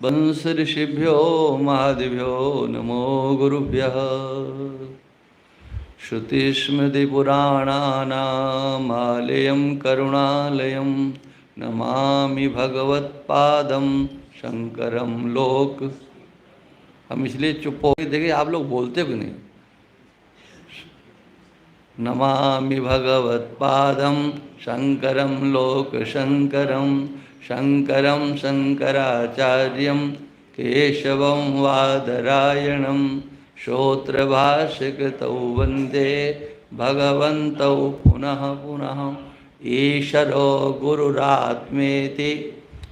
वंश ऋषिभ्यो महादिभ्यो नमो गुरुभ्यः। श्रुतिस्मृतिपुराणानामालयं करुणालयं नमामि भगवत्पादं शंकरं लोक। हम इसलिए चुप हो गए, देखिए आप लोग बोलते भी नहीं। नमामि भगवत्पादं शंकरं लोकशंकरं शंकरं शंकराचार्यं केशवं वादरायणं श्रोत्रभाष्यकृतौ वन्दे भगवन्तौ पुनः पुनः। ईश्वरो गुरुरात्मेति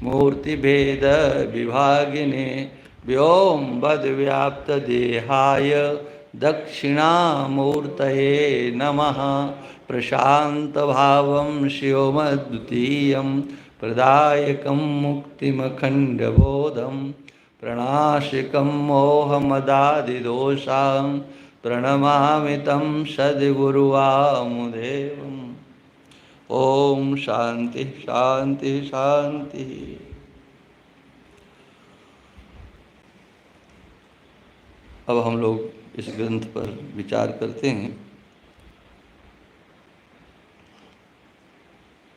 मूर्तिभेदविभागिने व्योमवद्व्याप्तदेहाय दक्षिणामूर्तये नमः। प्रशान्तभावं शिवमद्वितीयं प्रदायकं मुक्तिमखण्डबोधं प्रणाशिकं मोहमदादिदोषां प्रणमामि तं सद्गुरुवामुदेवम्। ओम शांति शांति शांति। अब हम लोग इस ग्रंथ पर विचार करते हैं।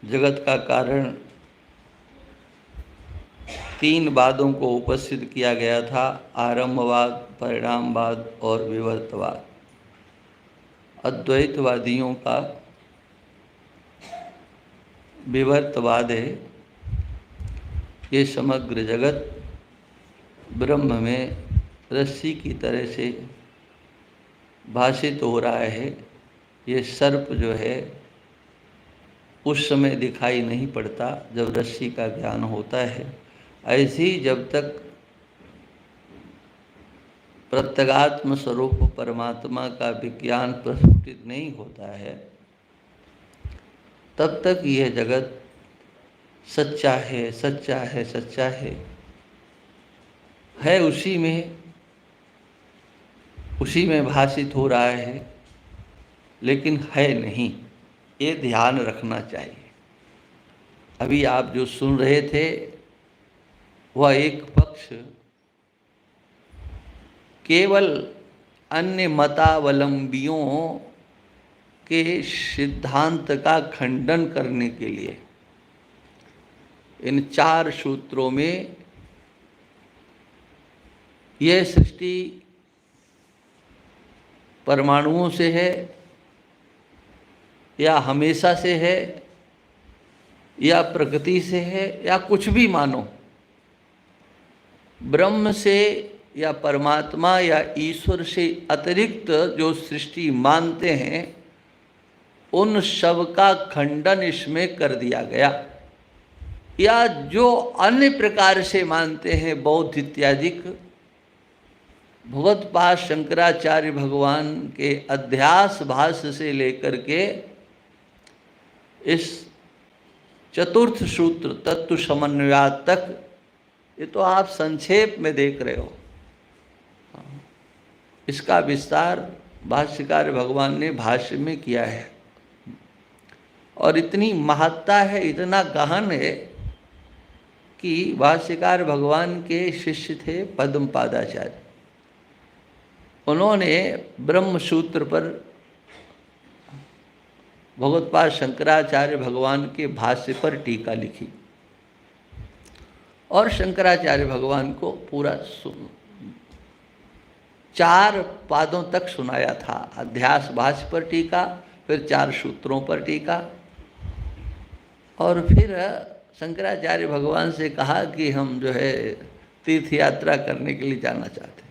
जगत का कारण तीन वादों को उपस्थित किया गया था: आरंभवाद, परिणामवाद और विवर्तवाद। अद्वैतवादियों का विवर्तवाद है, ये समग्र जगत ब्रह्म में रस्सी की तरह से भाषित हो रहा है। ये सर्प जो है उस समय दिखाई नहीं पड़ता जब रस्सी का ज्ञान होता है। ऐसे ही जब तक प्रत्यगात्म स्वरूप परमात्मा का विज्ञान प्रस्फुटित नहीं होता है, तब तक यह जगत सच्चा है, सच्चा है, सच्चा है उसी में भाषित हो रहा है, लेकिन है नहीं। ये ध्यान रखना चाहिए। अभी आप जो सुन रहे थे वह एक पक्ष केवल अन्य मतावलंबियों के सिद्धांत का खंडन करने के लिए इन चार सूत्रों में यह सृष्टि परमाणुओं से है या हमेशा से है या प्रकृति से है या कुछ भी मानो, ब्रह्म से या परमात्मा या ईश्वर से अतिरिक्त जो सृष्टि मानते हैं उन सब का खंडन इसमें कर दिया गया। या जो अन्य प्रकार से मानते हैं बौद्ध इत्यादिक, भगवत्पाद शंकराचार्य भगवान के अध्यास भाष्य से लेकर के इस चतुर्थ सूत्र तत्व समन्वयात तक, ये तो आप संक्षेप में देख रहे हो। इसका विस्तार भाष्यकार भगवान ने भाष्य में किया है और इतनी महत्ता है, इतना गहन है कि भाष्यकार भगवान के शिष्य थे पद्मपादाचार्य। उन्होंने ब्रह्म सूत्र पर भगवत्पाद शंकराचार्य भगवान के भाष्य पर टीका लिखी और शंकराचार्य भगवान को पूरा 4 पादों तक सुनाया था। अध्यास भाष्य पर टीका, फिर 4 सूत्रों पर टीका, और फिर शंकराचार्य भगवान से कहा कि हम जो है तीर्थ यात्रा करने के लिए जाना चाहते हैं।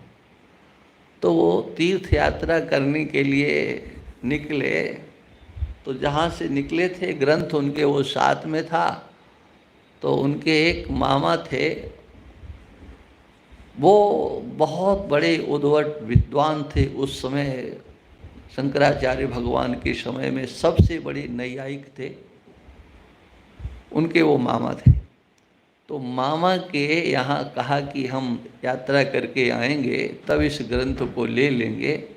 तो वो तीर्थ यात्रा करने के लिए निकले। तो जहाँ से निकले थे, ग्रंथ उनके वो साथ में था। तो उनके एक मामा थे, वो बहुत बड़े उद्भट विद्वान थे। उस समय शंकराचार्य भगवान के समय में सबसे बड़े नैयायिक थे, उनके वो मामा थे। तो मामा के यहाँ कहा कि हम यात्रा करके आएंगे तब इस ग्रंथ को ले लेंगे,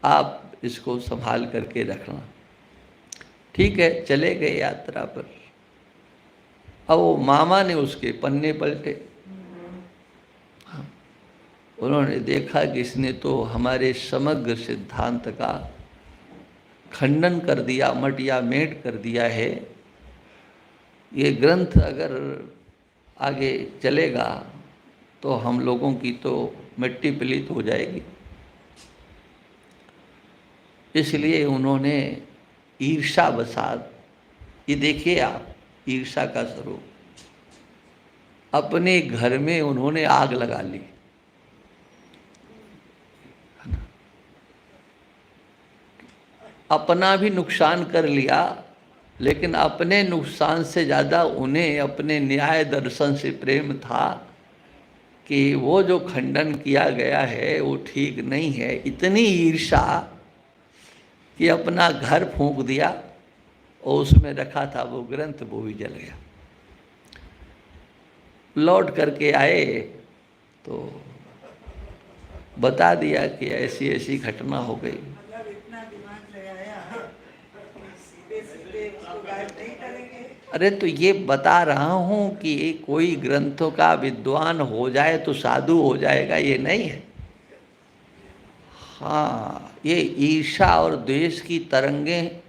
आप इसको संभाल करके रखना। ठीक है, चले गए यात्रा पर। अब वो मामा ने उसके पन्ने पलटे उन्होंने देखा कि इसने तो हमारे समग्र सिद्धांत का खंडन कर दिया, मटिया मेट कर दिया है। ये ग्रंथ अगर आगे चलेगा तो हम लोगों की तो मिट्टी पलीत हो जाएगी। इसलिए उन्होंने ईर्षा बसात, ये देखिए आप ईर्षा का स्वरूप, अपने घर में उन्होंने आग लगा ली। अपना भी नुकसान कर लिया, लेकिन अपने नुकसान से ज़्यादा उन्हें अपने न्याय दर्शन से प्रेम था कि वो जो खंडन किया गया है वो ठीक नहीं है। इतनी ईर्षा कि अपना घर फूंक दिया और उसमें रखा था वो ग्रंथ, वो भी जल गया। लौट करके आए तो बता दिया कि ऐसी ऐसी घटना हो गई। अरे तो ये बता रहा हूँ कि कोई ग्रंथों का विद्वान हो जाए तो साधु हो जाएगा, ये नहीं है। हाँ, ये ईर्षा और द्वेष की तरंगें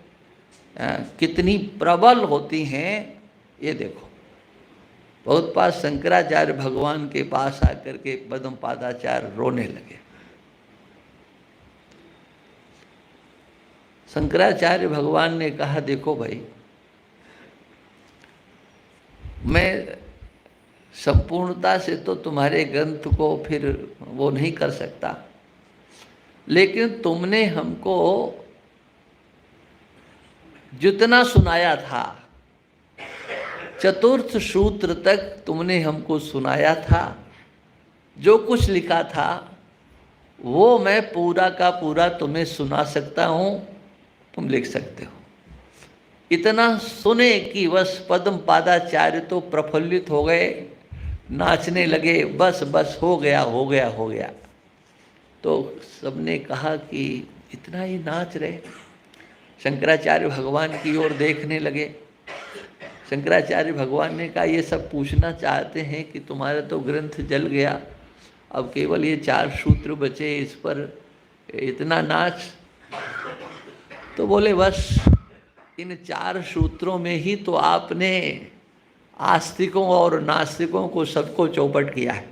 कितनी प्रबल होती हैं ये देखो। बहुत बार शंकराचार्य भगवान के पास आकर के पद्मपादाचार्य रोने लगे। शंकराचार्य भगवान ने कहा, देखो भाई, मैं संपूर्णता से तो तुम्हारे ग्रंथ को फिर वो नहीं कर सकता, लेकिन तुमने हमको जितना सुनाया था, चतुर्थ सूत्र तक तुमने हमको सुनाया था, जो कुछ लिखा था वो मैं पूरा का पूरा तुम्हें सुना सकता हूँ, तुम लिख सकते हो। इतना सुने कि बस पद्मपादाचार्य तो प्रफुल्लित हो गए, नाचने लगे, बस बस हो गया हो गया हो गया। तो सबने कहा कि इतना ही नाच रहे। शंकराचार्य भगवान की ओर देखने लगे। शंकराचार्य भगवान ने कहा, ये सब पूछना चाहते हैं कि तुम्हारा तो ग्रंथ जल गया, अब केवल ये 4 सूत्र बचे, इस पर इतना नाच। तो बोले, बस इन 4 सूत्रों में ही तो आपने आस्तिकों और नास्तिकों को सबको चौपट किया है।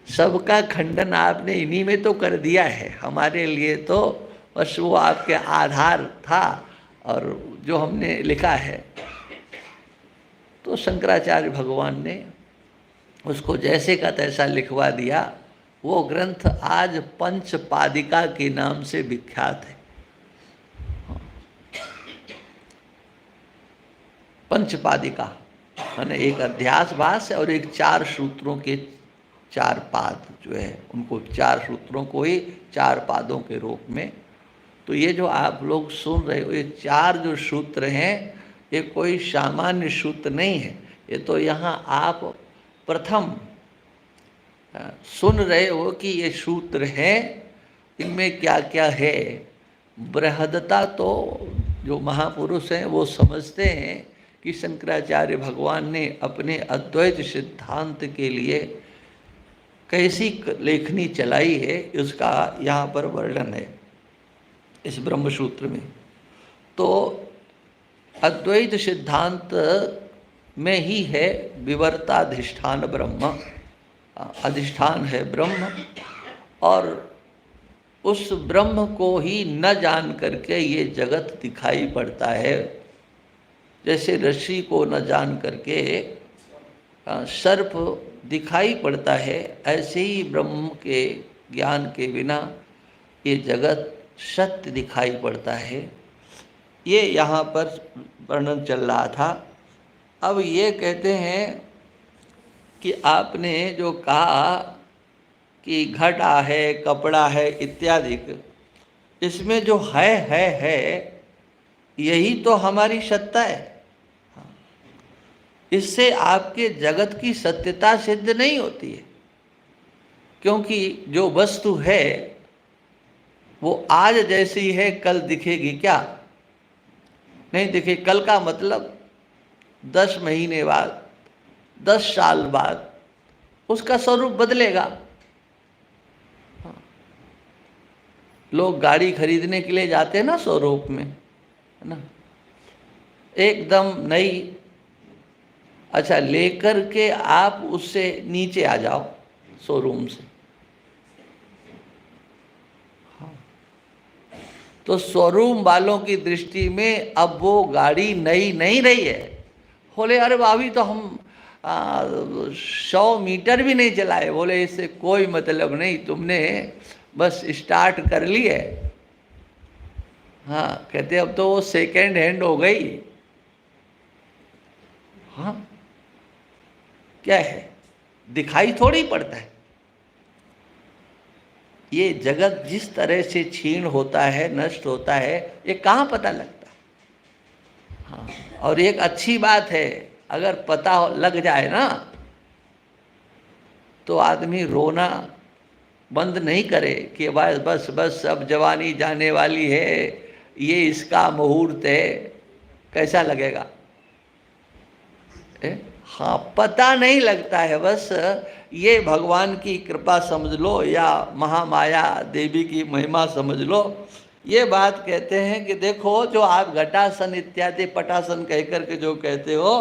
सबका खंडन आपने इन्हीं में तो कर दिया है। हमारे लिए तो बस वो आपके आधार था और जो हमने लिखा है। तो शंकराचार्य भगवान ने उसको जैसे का तैसा लिखवा दिया। वो ग्रंथ आज पंचपादिका के नाम से विख्यात है। पंचपादिका माने एक अध्यास भाष्य और एक 4 सूत्रों के 4 पाद जो है, उनको 4 सूत्रों को ही 4 पादों के रूप में। तो ये जो आप लोग सुन रहे हो, ये 4 जो सूत्र हैं, ये कोई सामान्य सूत्र नहीं है। ये तो यहाँ आप प्रथम सुन रहे हो कि ये सूत्र है, इनमें क्या क्या है। बृहदता तो जो महापुरुष हैं वो समझते हैं कि शंकराचार्य भगवान ने अपने अद्वैत सिद्धांत के लिए कैसी लेखनी चलाई है, उसका यहाँ पर वर्णन है इस ब्रह्मसूत्र में। तो अद्वैत सिद्धांत में ही है विवर्ताधिष्ठान ब्रह्म, अधिष्ठान है ब्रह्म, और उस ब्रह्म को ही न जान करके ये जगत दिखाई पड़ता है। जैसे रस्सी को न जान करके सर्प दिखाई पड़ता है, ऐसे ही ब्रह्म के ज्ञान के बिना ये जगत सत्य दिखाई पड़ता है। ये यहाँ पर वर्णन चल रहा था। अब ये कहते हैं कि आपने जो कहा कि घड़ा है, कपड़ा है इत्यादि, इसमें जो है यही तो हमारी सत्ता है। इससे आपके जगत की सत्यता सिद्ध नहीं होती है, क्योंकि जो वस्तु है वो आज जैसी है कल दिखेगी क्या? नहीं दिखे। कल का मतलब 10 महीने बाद, 10 साल बाद उसका स्वरूप बदलेगा। लोग गाड़ी खरीदने के लिए जाते हैं ना शोरूम में, है ना, एकदम नई, अच्छा लेकर के आप उससे नीचे आ जाओ शोरूम से, तो शोरूम वालों की दृष्टि में अब वो गाड़ी नई नहीं रही है। बोले अरे अभी तो हम 100 मीटर भी नहीं चलाए। बोले इससे कोई मतलब नहीं, तुमने बस स्टार्ट कर ली है। हाँ, कहते अब तो वो सेकेंड हैंड हो गई। हाँ, क्या है, दिखाई थोड़ी पड़ता है। ये जगत जिस तरह से क्षीण होता है, नष्ट होता है, ये कहाँ पता लगता है। हाँ, और एक अच्छी बात है, अगर पता लग जाए ना तो आदमी रोना बंद नहीं करे कि बस बस बस अब जवानी जाने वाली है, ये इसका मुहूर्त है, कैसा लगेगा। हाँ, पता नहीं लगता है, बस ये भगवान की कृपा समझ लो या महामाया देवी की महिमा समझ लो। ये बात कहते हैं कि देखो, जो आप घटासन इत्यादि पटासन कहकर के जो कहते हो,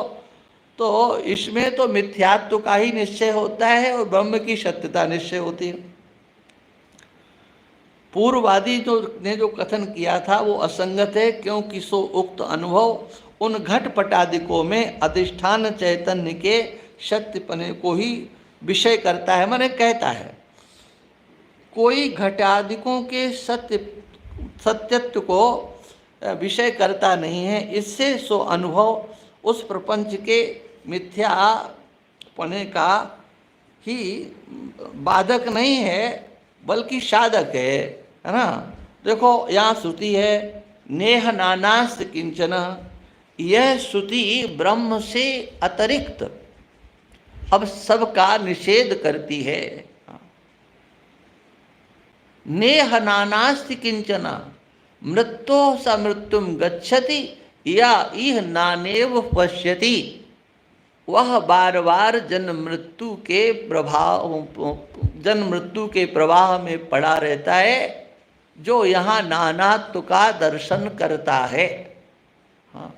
तो इसमें तो मिथ्यात्व का ही निश्चय होता है और ब्रह्म की सत्यता निश्चय होती है। पूर्ववादी ने जो कथन किया था वो असंगत है, क्योंकि सो उक्त अनुभव उन घटपटादिकों में अधिष्ठान चैतन्य के सत्यपने को ही विषय करता है, माने कहता है। कोई घटादिकों के सत्यत्व को विषय करता नहीं है। इससे सो अनुभव उस प्रपंच के मिथ्यापने का ही बाधक नहीं है, बल्कि साधक है ना। देखो यहाँ श्रुति है, नेह नानास्त किंचन, यह श्रुति ब्रह्म से अतिरिक्त अब सबका निषेध करती है। नेह नानास्ति किंचन, मृत्यो स मृत्युम गच्छति या इह नानेव पश्यति। वह बार बार जन्म मृत्यु के प्रवाह में पड़ा रहता है, जो यहाँ नानात्व का दर्शन करता है। हाँ,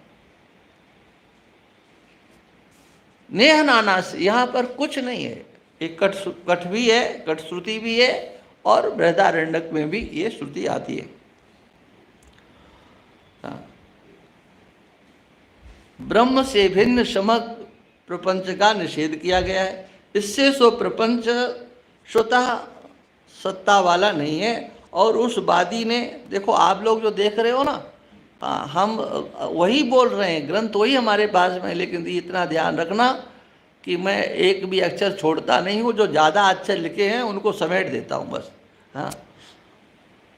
नेह नानास, यहाँ पर कुछ नहीं है। एक कठ भी है, कठ श्रुति भी है, और बृहदारण्यक में भी ये श्रुति आती है। हाँ, ब्रह्म से भिन्न समग्र प्रपंच का निषेध किया गया है। इससे सो प्रपंच स्वतः सत्ता वाला नहीं है। और उस वादी ने, देखो आप लोग जो देख रहे हो ना, हम वही बोल रहे हैं, ग्रंथ वही हमारे पास में है, लेकिन इतना ध्यान रखना कि मैं एक भी अक्षर छोड़ता नहीं हूँ। जो ज़्यादा अक्षर लिखे हैं उनको समेट देता हूँ बस। हाँ,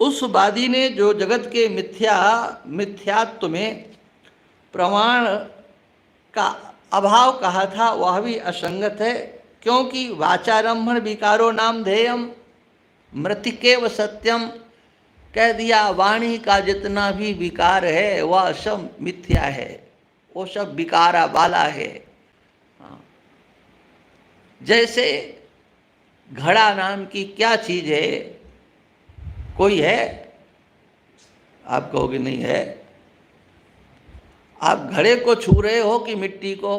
उस वादी ने जो जगत के मिथ्यात्व में प्रमाण का अभाव कहा था, वह भी असंगत है, क्योंकि वाचारंभण विकारो नाम ध्येयम मृतिकेव सत्यम। कह दिया वाणी का जितना भी विकार है वह सब मिथ्या है, वो सब विकारा वाला है। जैसे घड़ा नाम की क्या चीज है, कोई है? आप कहोगे नहीं है। आप घड़े को छू रहे हो कि मिट्टी को?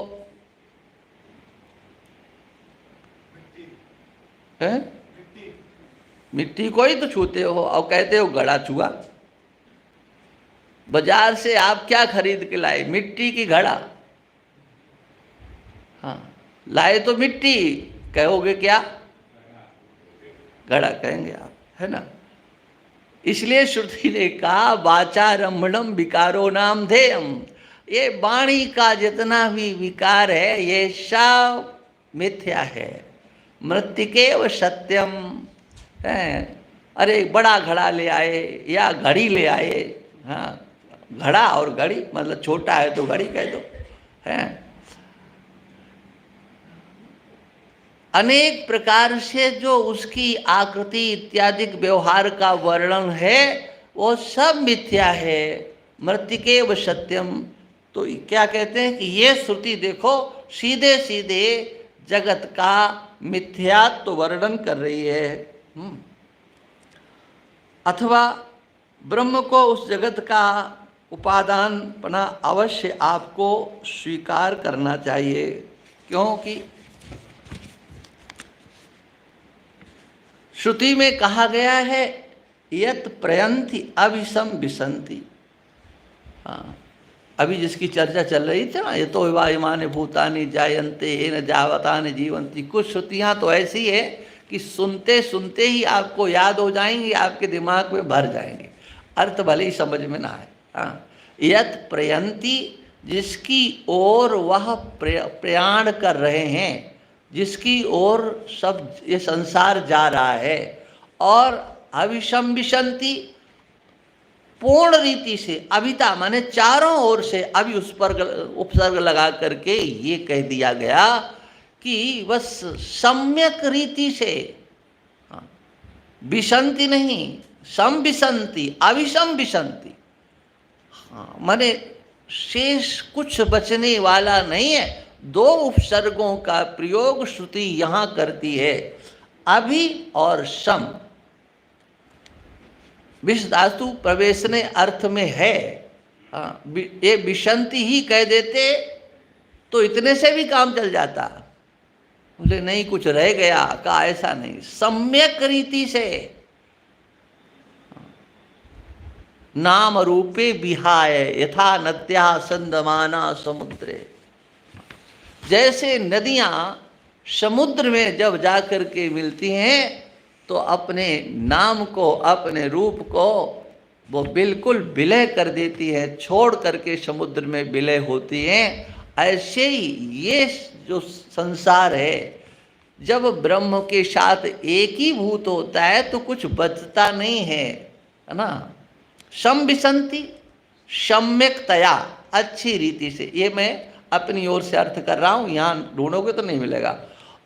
है, मिट्टी को ही तो छूते हो और कहते हो घड़ा छुआ। बाजार से आप क्या खरीद के लाए? मिट्टी की घड़ा। हाँ, लाए तो मिट्टी, कहोगे क्या? घड़ा कहेंगे आप, है ना। इसलिए श्रुति ने कहा वाचारंभणम विकारो नाम ध्येयम। ये वाणी का जितना भी विकार है ये सब मिथ्या है, मृत्तिकेव सत्यम है। अरे बड़ा घड़ा ले आए या घड़ी ले आए। हाँ, घड़ा और घड़ी मतलब छोटा है तो घड़ी कह दो, है। अनेक प्रकार से जो उसकी आकृति इत्यादि व्यवहार का वर्णन है वो सब मिथ्या है, मृत्तिकेव सत्यम। तो क्या कहते हैं कि ये श्रुति देखो सीधे सीधे जगत का मिथ्यात्व वर्णन कर रही है। अथवा ब्रह्म को, उस जगत का उपादानपना अवश्य आपको स्वीकार करना चाहिए, क्योंकि श्रुति में कहा गया है यत प्रयंति अविषम विसंति। हाँ, अभी जिसकी चर्चा चल रही थी ना, ये तो विवाहिमानि भूतानि जायन्ते येन जावतानि जीवन्ति, कुछ श्रुतियाँ तो ऐसी है कि सुनते सुनते ही आपको याद हो जाएंगी, आपके दिमाग में भर जाएंगे, अर्थ भले ही समझ में ना आए। हाँ, यत प्रयंति, जिसकी ओर वह प्रयाण कर रहे हैं, जिसकी ओर सब ये संसार जा रहा है, और अविषम विशंति, पूर्ण रीति से, अभिता माने चारों ओर से, अभी उस पर उपसर्ग लगा करके ये कह दिया गया कि बस सम्यक रीति से, विशंति नहीं, सम विशंति, अविषम विशंति। हाँ, माने शेष कुछ बचने वाला नहीं है। दो उपसर्गों का प्रयोग श्रुति यहाँ करती है, अभि और सम। विष धातु प्रवेशने अर्थ में है। हाँ, ये विशंति ही कह देते तो इतने से भी काम चल जाता। बोले नहीं, कुछ रह गया, का ऐसा नहीं, सम्यक रीति से, नाम रूपे विहाय यथा नद्या संदमाना समुद्रे। जैसे नदियाँ समुद्र में जब जाकर के मिलती हैं तो अपने नाम को, अपने रूप को वो बिल्कुल विलय कर देती है, छोड़ करके समुद्र में विलय होती हैं। ऐसे ही ये जो संसार है, जब ब्रह्म के साथ एक ही भूत होता है तो कुछ बचता नहीं है ना। सम विसंति, सम्यकतया, अच्छी रीति से, ये मैं अपनी ओर से अर्थ कर रहा हूँ, यहाँ ढूंढोगे तो नहीं मिलेगा।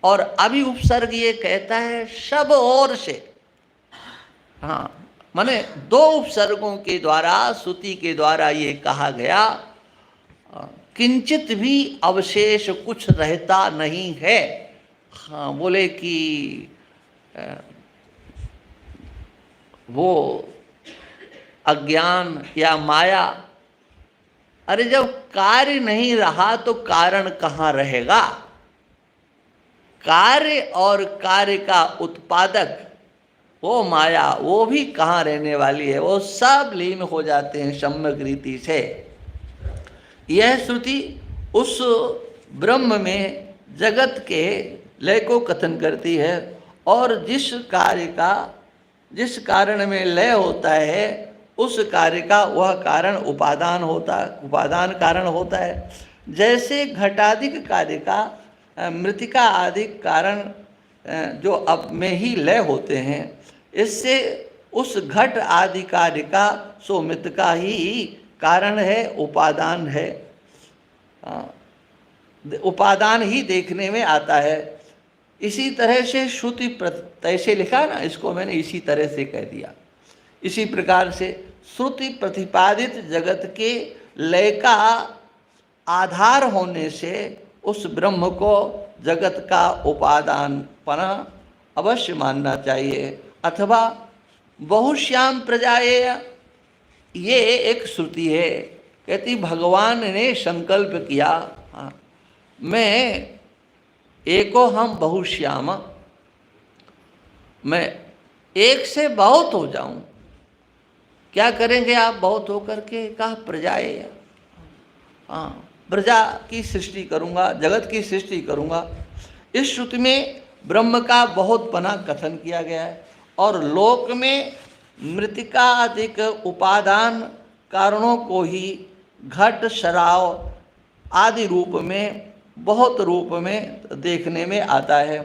और अभी उपसर्ग ये कहता है सब ओर से। हाँ, माने दो उपसर्गों के द्वारा, श्रुति के द्वारा ये कहा गया, किंचित भी अवशेष कुछ रहता नहीं है। हाँ, बोले कि वो अज्ञान या माया, अरे जब कार्य नहीं रहा तो कारण कहाँ रहेगा। कार्य और कार्य का उत्पादक वो माया, वो भी कहाँ रहने वाली है, वो सब लीन हो जाते हैं सम्यक रीति से। यह श्रुति उस ब्रह्म में जगत के लय को कथन करती है, और जिस कार्य का, जिस कारण में लय होता है, उस कार्य का वह कारण उपादान होता, उपादान कारण होता है। जैसे घटादिक कार्य का मृतिका आदि कारण जो अब में ही लय होते हैं, इससे उस घट आदि कार्य का सो मृतिका ही कारण है, उपादान है, उपादान ही देखने में आता है। इसी तरह से श्रुति तैसे लिखा ना, इसको मैंने इसी तरह से कह दिया। इसी प्रकार से श्रुति प्रतिपादित जगत के लय का आधार होने से उस ब्रह्म को जगत का उपादानपना अवश्य मानना चाहिए। अथवा बहुश्याम प्रजाएय, ये एक श्रुति है, कहती भगवान ने संकल्प किया, हाँ, मैं एको हम बहुश्याम, मैं एक से बहुत हो जाऊं। क्या करेंगे आप बहुत होकर के? कहा प्रजाएय, हाँ, प्रजा की सृष्टि करूंगा, जगत की सृष्टि करूंगा। इस श्रुति में ब्रह्म का बहुत पना कथन किया गया है, और लोक में मृतिका अधिक उपादान कारणों को ही घट शराव आदि रूप में, बहुत रूप में देखने में आता है।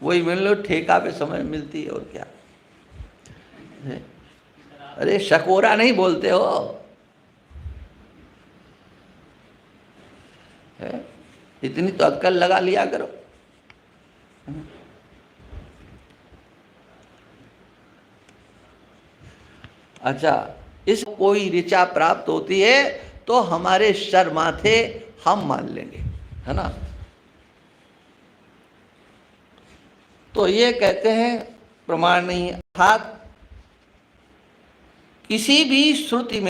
वही मिल लो, ठेका पे समझ मिलती है, और क्या। अरे शकोरा नहीं बोलते हो, इतनी तो अक्कल लगा लिया करो। अच्छा, इस कोई ऋचा प्राप्त होती है तो हमारे सर माथे हम मान लेंगे, है ना। तो ये कहते हैं प्रमाण नहीं है। अर्थात किसी भी श्रुति में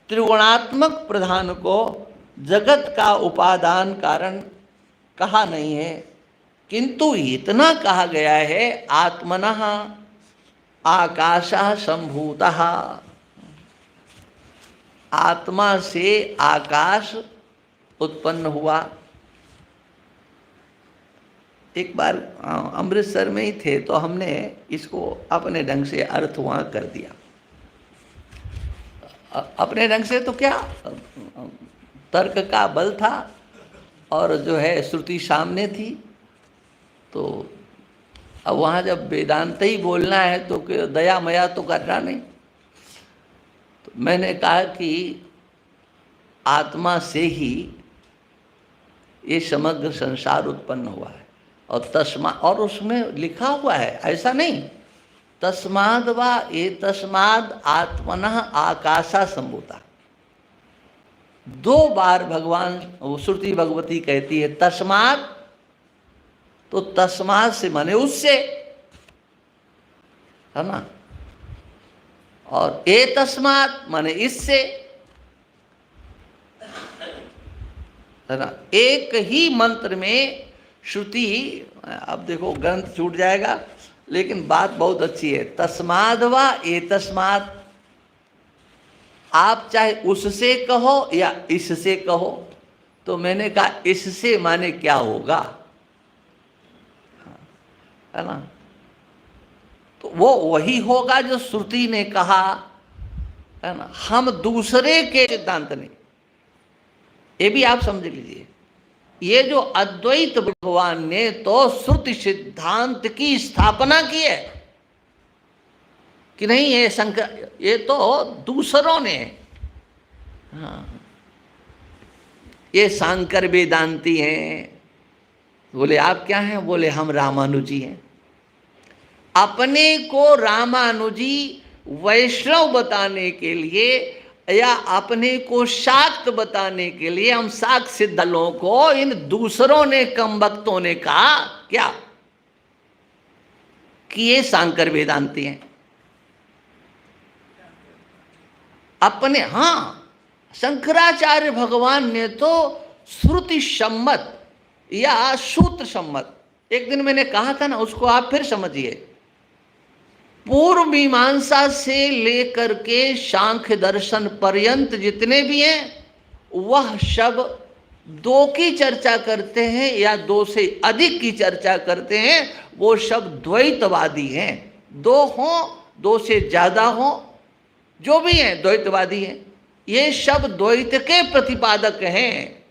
त्रिगुणात्मक प्रधान को जगत का उपादान कारण कहा नहीं है, किंतु इतना कहा गया है आत्मनः आकाशः संभूतः, आत्मा से आकाश उत्पन्न हुआ। एक बार अमृतसर में ही थे तो हमने इसको अपने ढंग से अर्थ वहाँ कर दिया। अपने ढंग से तो क्या, तर्क का बल था और जो है श्रुति सामने थी। तो अब वहाँ जब वेदांत ही बोलना है तो दया मया तो करना नहीं। तो मैंने कहा कि आत्मा से ही ये समग्र संसार उत्पन्न हुआ है और और उसमें लिखा हुआ है, ऐसा नहीं, तस्माद वा ये तस्माद आत्मनः आकाशा संभूता। 2 बार भगवान श्रुति भगवती कहती है तस्माद, तो तस्माद से माने उससे, है ना, और ए तस्माद माने इससे, है ना। एक ही मंत्र में श्रुति, अब देखो ग्रंथ छूट जाएगा लेकिन बात बहुत अच्छी है। तस्माद वा ए तस्माद, आप चाहे उससे कहो या इससे कहो। तो मैंने कहा इससे माने क्या होगा, है ना। तो वो वही होगा जो श्रुति ने कहा, है ना। हम दूसरे के सिद्धांत नहीं, ये भी आप समझ लीजिए। ये जो अद्वैत भगवान ने तो श्रुति सिद्धांत की स्थापना की है कि नहीं, ये शंकर, ये तो दूसरों ने, हाँ, ये शांकर वेदांती हैं। बोले आप क्या हैं, बोले हम रामानुजी हैं। अपने को रामानुजी वैष्णव बताने के लिए या अपने को शाक्त बताने के लिए हम शाक्त सिद्धलों को इन दूसरों ने, कम वक्तों ने कहा क्या कि ये शांकर वेदांती हैं। अपने, हाँ, शंकराचार्य भगवान ने तो श्रुति सम्मत या सूत्र सम्मत, एक दिन मैंने कहा था ना, उसको आप फिर समझिए। पूर्व मीमांसा से लेकर के सांख्य दर्शन पर्यंत जितने भी हैं वह सब 2 की चर्चा करते हैं या 2 से अधिक की चर्चा करते हैं, वो सब द्वैतवादी हैं। 2 हों, 2 से ज़्यादा हों, जो भी हैं द्वैतवादी हैं। ये सब द्वैत के प्रतिपादक हैं।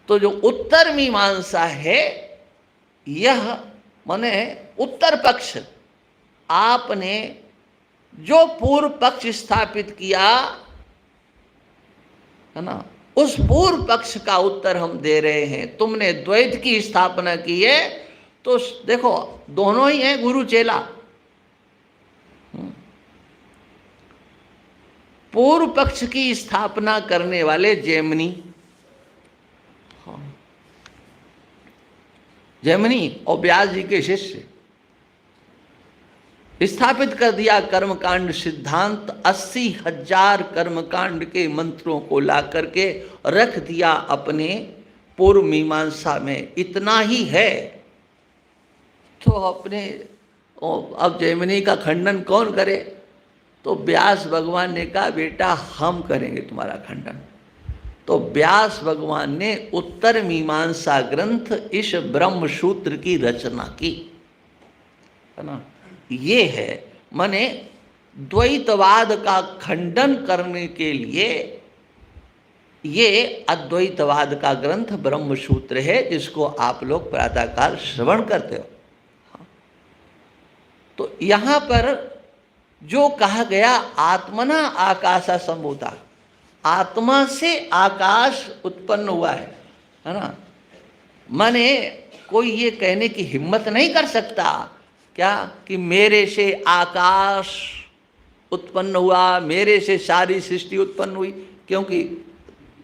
तो जो उत्तर मीमांसा है, यह माने उत्तर पक्ष, आपने जो पूर्व पक्ष स्थापित किया है ना, उस पूर्व पक्ष का उत्तर हम दे रहे हैं। तुमने द्वैत की स्थापना की है, तो देखो दोनों ही हैं गुरु चेला। पूर्व पक्ष की स्थापना करने वाले जैमिनी, जैमिनी और व्यास जी के शिष्य, स्थापित कर दिया कर्मकांड सिद्धांत। 80,000 कर्मकांड के मंत्रों को ला करके रख दिया अपने पूर्व मीमांसा में। इतना ही है तो अपने, अब जैमिनी का खंडन कौन करे? तो व्यास भगवान ने कहा बेटा हम करेंगे तुम्हारा खंडन। तो व्यास भगवान ने उत्तर मीमांसा ग्रंथ इस ब्रह्म सूत्र की रचना की, है ना। ये है माने द्वैतवाद का खंडन करने के लिए ये अद्वैतवाद का ग्रंथ ब्रह्म सूत्र है, जिसको आप लोग प्रातःकाल श्रवण करते हो। तो यहाँ पर जो कहा गया आत्मना आकाशा संभूता, आत्मा से आकाश उत्पन्न हुआ है ना। माने कोई ये कहने की हिम्मत नहीं कर सकता क्या कि मेरे से आकाश उत्पन्न हुआ, मेरे से सारी सृष्टि उत्पन्न हुई, क्योंकि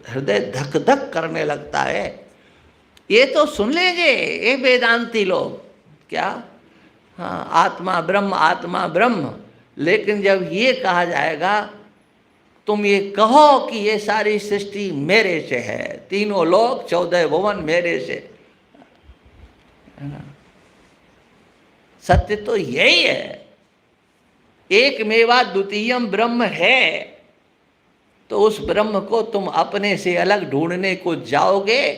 हृदय धक धक करने लगता है। ये तो सुन लेंगे ये वेदांती लोग, क्या, हाँ आत्मा ब्रह्म, लेकिन जब ये कहा जाएगा तुम ये कहो कि ये सारी सृष्टि मेरे से है, तीनों लोक 14 भुवन मेरे से, है ना, सत्य तो यही है, एक मेवा द्वितीयम ब्रह्म है, तो उस ब्रह्म को तुम अपने से अलग ढूंढने को जाओगे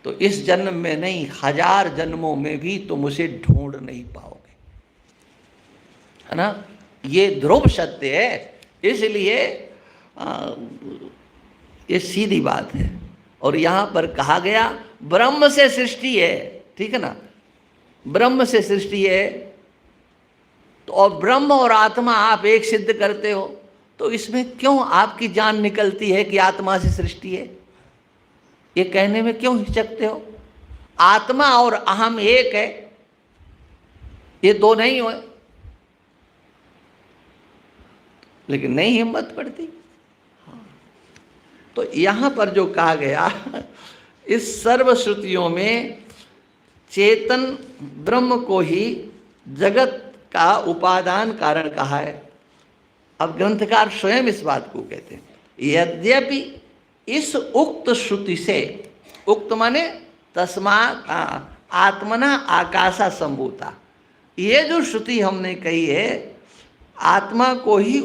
तो इस जन्म में नहीं 1000 जन्मों में भी तुम उसे ढूंढ नहीं पाओगे, है ना, ये ध्रुव सत्य है। इसलिए ये सीधी बात है। और यहाँ पर कहा गया ब्रह्म से सृष्टि है, ठीक है ना, ब्रह्म से सृष्टि है, तो और ब्रह्म और आत्मा आप एक सिद्ध करते हो, तो इसमें क्यों आपकी जान निकलती है कि आत्मा से सृष्टि है? ये कहने में क्यों हिचकते हो? आत्मा और अहम एक है, ये दो नहीं हुए, लेकिन नहीं हिम्मत पड़ती। तो यहां पर जो कहा गया, इस सर्व श्रुतियों में चेतन ब्रह्म को ही जगत का उपादान कारण कहा है। अब ग्रंथकार स्वयं इस बात को कहते हैं, यद्यपि इस उक्त श्रुति से, उक्त माने तस्मात् आत्मना आकाशा संभूता, ये जो श्रुति हमने कही है आत्मा को ही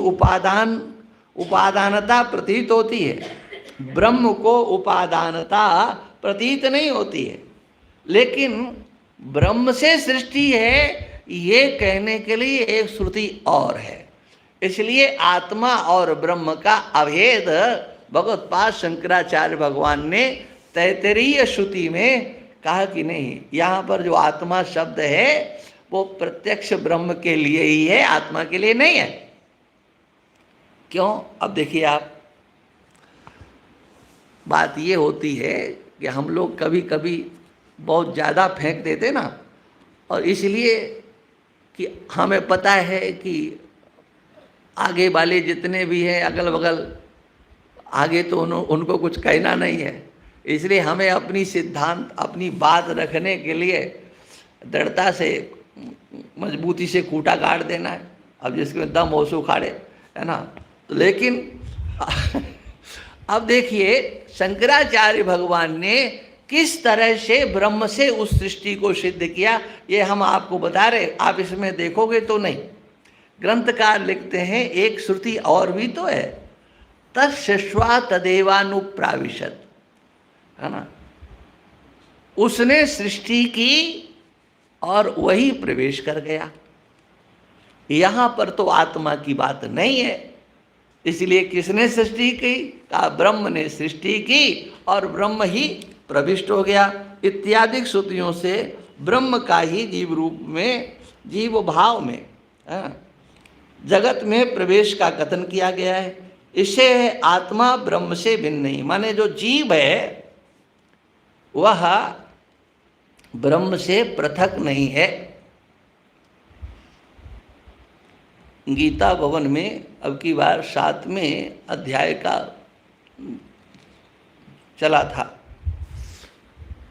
उपादानता प्रतीत होती है, ब्रह्म को उपादानता प्रतीत नहीं होती है, लेकिन ब्रह्म से सृष्टि है ये कहने के लिए एक श्रुति और है। इसलिए आत्मा और ब्रह्म का अभेद भगवत्पाद शंकराचार्य भगवान ने तैत्तरीय श्रुति में कहा कि नहीं, यहाँ पर जो आत्मा शब्द है वो प्रत्यक्ष ब्रह्म के लिए ही है, आत्मा के लिए नहीं है। क्यों? अब देखिए आप, बात ये होती है कि हम लोग कभी कभी बहुत ज़्यादा फेंक देते ना, और इसलिए कि हमें पता है कि आगे वाले जितने भी हैं अगल बगल, आगे तो उनको कुछ कहना नहीं है, इसलिए हमें अपनी सिद्धांत, अपनी बात रखने के लिए दृढ़ता से, मजबूती से खूंटा गाड़ देना है। अब जिसके दम हो सो खाड़े, है ना। तो लेकिन अब देखिए शंकराचार्य भगवान ने किस तरह से ब्रह्म से उस सृष्टि को सिद्ध किया, ये हम आपको बता रहे। आप इसमें देखोगे तो नहीं, ग्रंथकार लिखते हैं एक श्रुति और भी तो है, तत्स्वा तदेवानुप्राविशत, है ना, उसने सृष्टि की और वही प्रवेश कर गया। यहाँ पर तो आत्मा की बात नहीं है, इसलिए किसने सृष्टि की? कहा ब्रह्म ने सृष्टि की और ब्रह्म ही प्रविष्ट हो गया। इत्यादि श्रुतियों से ब्रह्म का ही जीव रूप में, जीव भाव में, जगत में प्रवेश का कथन किया गया है। इससे आत्मा ब्रह्म से भिन्न नहीं, माने जो जीव है वह ब्रह्म से पृथक नहीं है। गीता भवन में अब की बार 7वें अध्याय का चला था,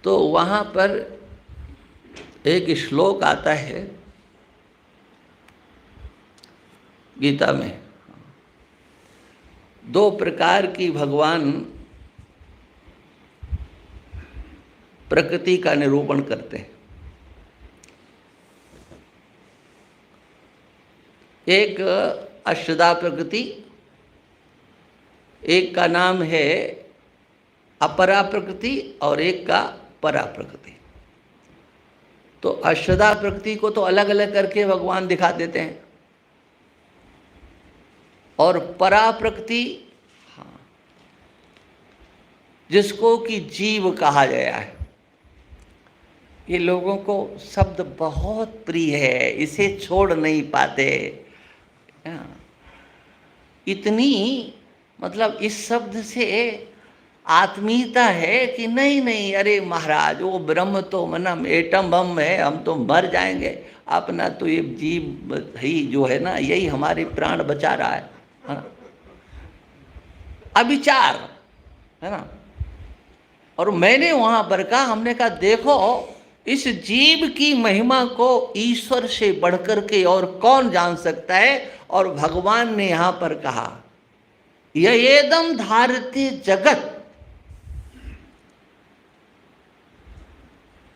तो वहाँ पर एक श्लोक आता है गीता में, 2 प्रकार की भगवान प्रकृति का निरूपण करते हैं। एक अष्टधा प्रकृति, एक का नाम है अपरा प्रकृति और एक का परा प्रकृति। तो अष्टधा प्रकृति को तो अलग अलग करके भगवान दिखा देते हैं, और परा प्रकृति, हाँ, जिसको कि जीव कहा गया है, ये लोगों को शब्द बहुत प्रिय है, इसे छोड़ नहीं पाते। इतनी मतलब इस शब्द से आत्मीयता है कि नहीं नहीं, अरे महाराज वो ब्रह्म तो मना एटम बम है, हम तो मर जाएंगे, अपना तो ये जीव ही जो है ना, यही हमारे प्राण बचा रहा है ना? अविचार, है ना। और मैंने वहां पर कहा, हमने कहा देखो इस जीव की महिमा को ईश्वर से बढ़कर के और कौन जान सकता है। और भगवान ने यहां पर कहा ययेदं धारते जगत,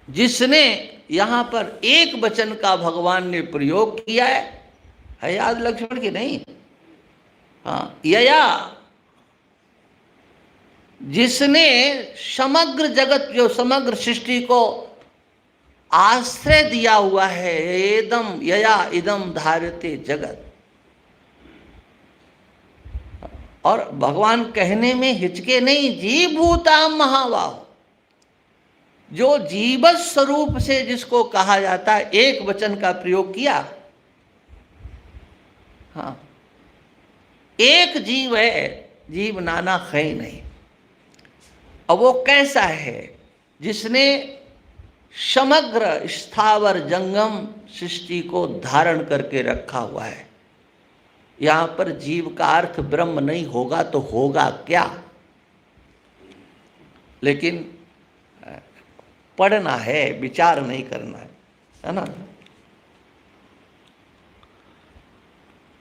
जिसने यहां पर एक वचन का भगवान ने प्रयोग किया है याद लक्ष्मण की नहीं? हाँ, यया, जिसने समग्र जगत, जो समग्र सृष्टि को आश्रय दिया हुआ है, एदम यया इदम धारते जगत। और भगवान कहने में हिचके नहीं, जीवभूताम महाबाहो, जो जीवत स्वरूप से जिसको कहा जाता है, एक वचन का प्रयोग किया। हाँ, एक जीव है, जीव नाना है ही नहीं। अब वो कैसा है? जिसने समग्र स्थावर जंगम सृष्टि को धारण करके रखा हुआ है। यहां पर जीव का अर्थ ब्रह्म नहीं होगा तो होगा क्या? लेकिन पढ़ना है, विचार नहीं करना है ना।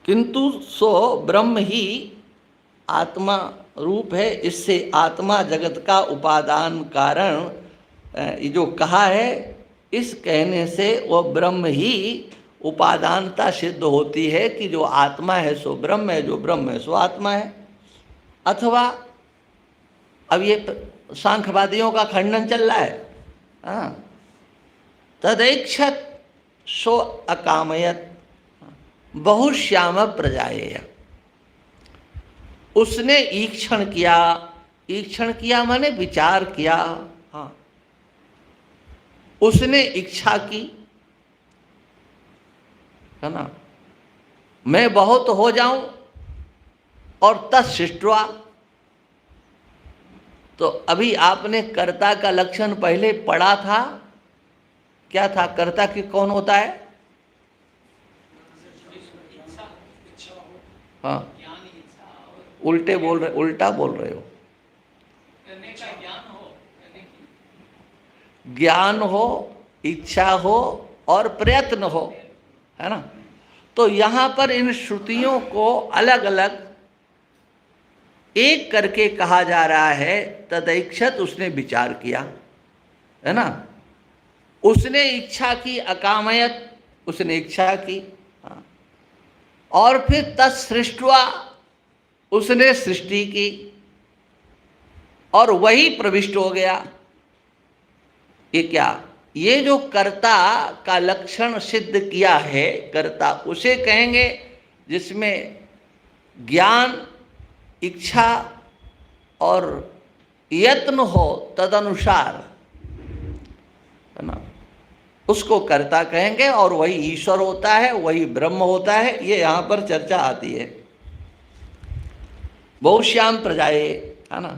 किंतु सो ब्रह्म ही आत्मा रूप है, इससे आत्मा जगत का उपादान कारण, ये जो कहा है, इस कहने से वो ब्रह्म ही उपादानता सिद्ध होती है कि जो आत्मा है सो ब्रह्म है, जो ब्रह्म है सो आत्मा है। अथवा अब ये सांख्यवादियों का खंडन चल रहा है, हाँ, तदैक्षत सो अकामयत बहुश्याम प्रजाएय। उसने ईक्षण किया, ईक्षण किया माने विचार किया। हाँ, उसने इच्छा की, है ना, मैं बहुत हो जाऊं और तत्सृष्ट्वा। तो अभी आपने कर्ता का लक्षण पहले पढ़ा था, क्या था? कर्ता की कौन होता है? हाँ, उल्टा बोल रहे हो। ज्ञान हो, इच्छा हो और प्रयत्न हो, है ना। तो यहां पर इन श्रुतियों को अलग अलग एक करके कहा जा रहा है। तदैक्षत, उसने विचार किया, है ना, उसने इच्छा की, अकामयत, उसने इच्छा की। हाँ, और फिर तत्सृष्ट्वा, उसने सृष्टि की और वही प्रविष्ट हो गया। ये क्या? ये जो कर्ता का लक्षण सिद्ध किया है, कर्ता उसे कहेंगे जिसमें ज्ञान, इच्छा और यत्न हो तदनुसार, है ना, उसको कर्ता कहेंगे। और वही ईश्वर होता है, वही ब्रह्म होता है। ये यहाँ पर चर्चा आती है। बहुश्याम प्रजाए, है ना,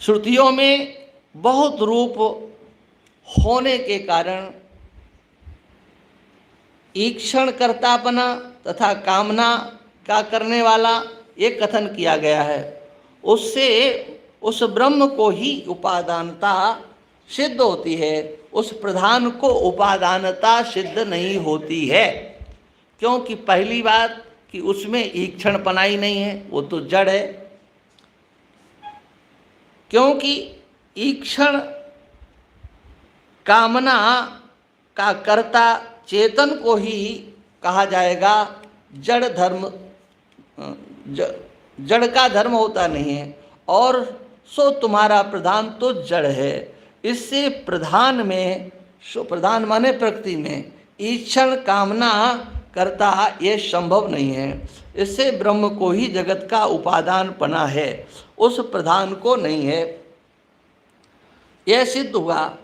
श्रुतियों में बहुत रूप होने के कारण ईक्षण कर्तापना तथा कामना का करने वाला एक कथन किया गया है। उससे उस ब्रह्म को ही उपादानता सिद्ध होती है, उस प्रधान को उपादानता सिद्ध नहीं होती है। क्योंकि पहली बात कि उसमें ईक्षण पनाई नहीं है, वो तो जड़ है। क्योंकि ईक्षण कामना का कर्ता चेतन को ही कहा जाएगा। जड़ धर्म, जड़ का धर्म होता नहीं है। और सो तुम्हारा प्रधान तो जड़ है। इससे प्रधान में, सो प्रधान माने प्रकृति में ईक्षण कामना करता ये संभव नहीं है। इससे ब्रह्म को ही जगत का उपादान पना है, उस प्रधान को नहीं है। यह सिद्ध हुआ।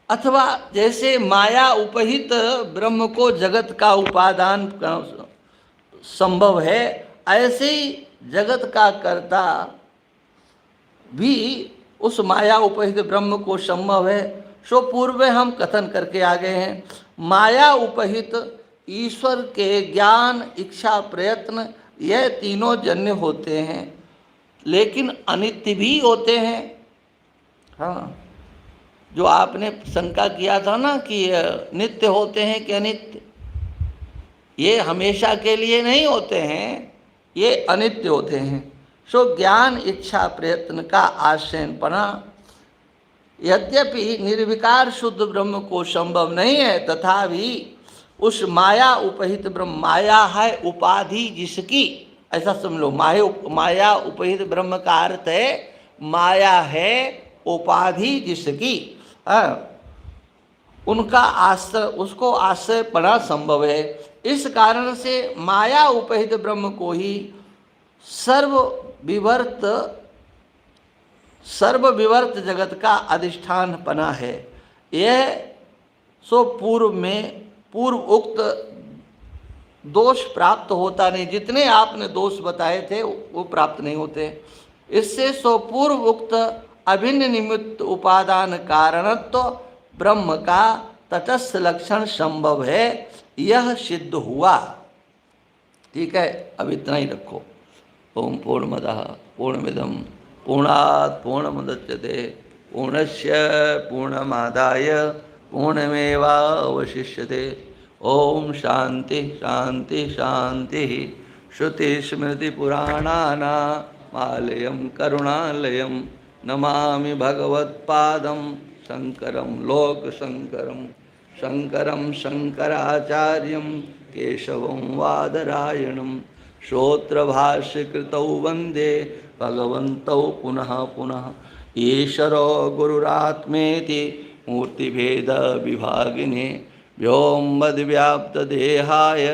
अथवा जैसे माया उपहित ब्रह्म को जगत का उपादान संभव है, ऐसे ही जगत का कर्ता भी उस माया उपहित ब्रह्म को संभव है। सो पूर्व हम कथन करके आ गए हैं। माया उपहित ईश्वर के ज्ञान, इच्छा, प्रयत्न, यह तीनों जन्य होते हैं, लेकिन अनित्य भी होते हैं। हाँ, जो आपने शंका किया था ना कि नित्य होते हैं कि अनित्य, ये हमेशा के लिए नहीं होते हैं, ये अनित्य होते हैं। सो ज्ञान इच्छा प्रयत्न का आश्रयपना यद्यपि निर्विकार शुद्ध ब्रह्म को संभव नहीं है, तथापि उस माया उपहित ब्रह्म, माया है उपाधि जिसकी, ऐसा समझ लो। माया उपहित ब्रह्म का अर्थ है माया है उपाधि जिसकी, उनका आश्रय, उसको आश्रय पना संभव है। इस कारण से माया उपहित ब्रह्म को ही सर्वविवर्त जगत का अधिष्ठान पना है। यह सो पूर्व उक्त दोष प्राप्त होता नहीं, जितने आपने दोष बताए थे वो प्राप्त नहीं होते। इससे सो पूर्व उक्त अभिन्न निमित्त उपादान कारणत्व ब्रह्म का तटस्थ लक्षण संभव है, यह सिद्ध हुआ। ठीक है, अब इतना ही रखो। ओम पूर्णमदः पूर्णमिदं पूर्णात् पूर्णमुदच्यते पूर्णस्य पूर्णमादाय पूर्णमेवावशिष्यते। ओम शांति शांति शांति। श्रुतिस्मृतिपुराणानामालयं करुणालयं नमामि भगवत्पादं शंकरं लोकशंकरं, शंकरं शंकराचार्यं केशवं वादरायणं। श्रोत्रभाष्यकृतौ वन्दे भगवन्तौ पुनः पुनः। ईश्वरो गुरुरात्मेति मूर्तिभेदविभागिने व्योमवद्व्याप्तदेहाय